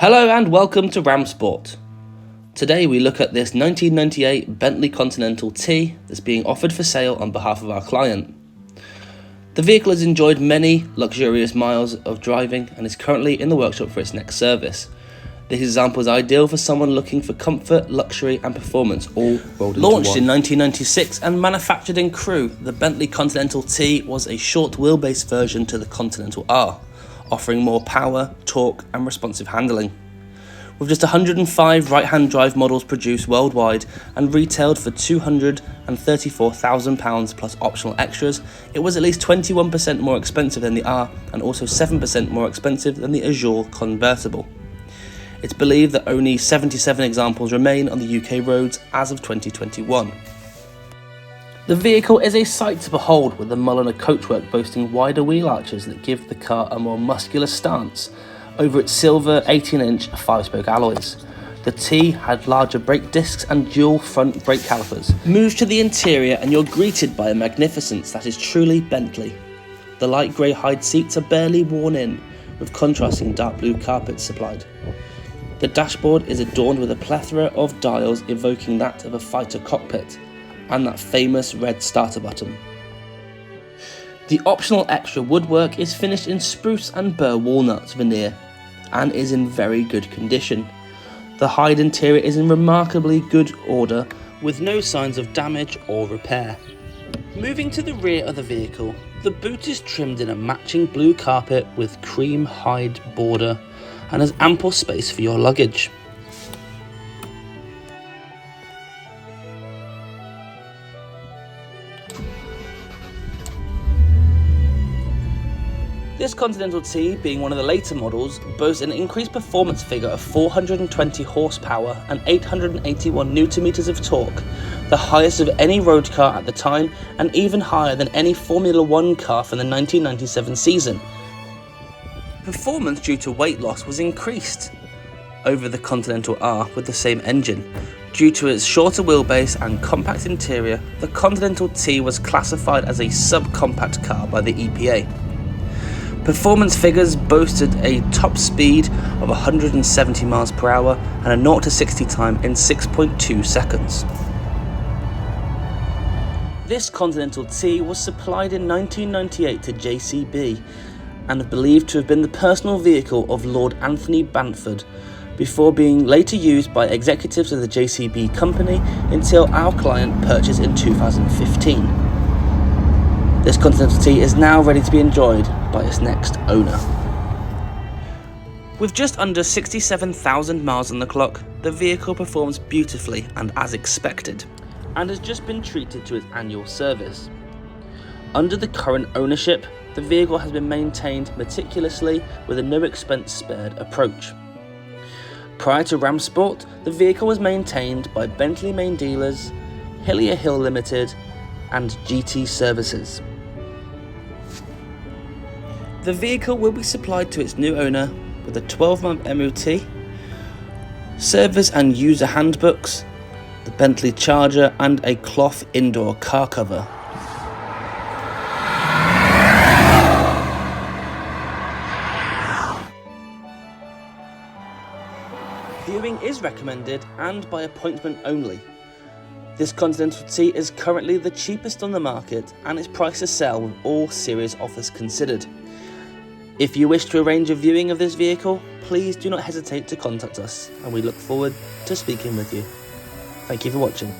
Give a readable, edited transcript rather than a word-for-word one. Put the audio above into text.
Hello and welcome to Ramsport. Today we look at this 1998 Bentley Continental T that's being offered for sale on behalf of our client. The vehicle has enjoyed many luxurious miles of driving and is currently in the workshop for its next service. This example is ideal for someone looking for comfort, luxury and performance all rolled into one. Launched in 1996 and manufactured in Crewe, the Bentley Continental T was a short wheelbase version to the Continental R, offering more power, torque and responsive handling. With just 105 right-hand drive models produced worldwide and retailed for £234,000 plus optional extras, it was at least 21% more expensive than the R and also 7% more expensive than the Azure convertible. It's believed that only 77 examples remain on the UK roads as of 2021. The vehicle is a sight to behold, with the Mulliner coachwork boasting wider wheel arches that give the car a more muscular stance over its silver 18-inch 5-spoke alloys. The T had larger brake discs and dual front brake calipers. Move to the interior and you're greeted by a magnificence that is truly Bentley. The light grey hide seats are barely worn in, with contrasting dark blue carpets supplied. The dashboard is adorned with a plethora of dials evoking that of a fighter cockpit, and that famous red starter button. The optional extra woodwork is finished in spruce and burr walnut veneer and is in very good condition. The hide interior is in remarkably good order with no signs of damage or repair. Moving to the rear of the vehicle, the boot is trimmed in a matching blue carpet with cream hide border and has ample space for your luggage. This Continental T, being one of the later models, boasts an increased performance figure of 420 horsepower and 881 Nm of torque, the highest of any road car at the time and even higher than any Formula 1 car from the 1997 season. Performance due to weight loss was increased over the Continental R with the same engine. Due to its shorter wheelbase and compact interior, the Continental T was classified as a subcompact car by the EPA. Performance figures boasted a top speed of 170 miles per hour and a 0 to 60 time in 6.2 seconds. This Continental T was supplied in 1998 to JCB and believed to have been the personal vehicle of Lord Anthony Bamford, before being later used by executives of the JCB company until our client purchased in 2015. This Continental T is now ready to be enjoyed by its next owner. With just under 67,000 miles on the clock, the vehicle performs beautifully and as expected, and has just been treated to its annual service. Under the current ownership, the vehicle has been maintained meticulously with a no expense spared approach. Prior to Ramsport, the vehicle was maintained by Bentley main dealers, Hillier Hill Limited and GT Services. The vehicle will be supplied to its new owner with a 12-month MOT, service and user handbooks, the Bentley charger and a cloth indoor car cover. Viewing is recommended and by appointment only. This Continental T is currently the cheapest on the market and is priced to sell with all serious offers considered. If you wish to arrange a viewing of this vehicle, please do not hesitate to contact us and we look forward to speaking with you. Thank you for watching.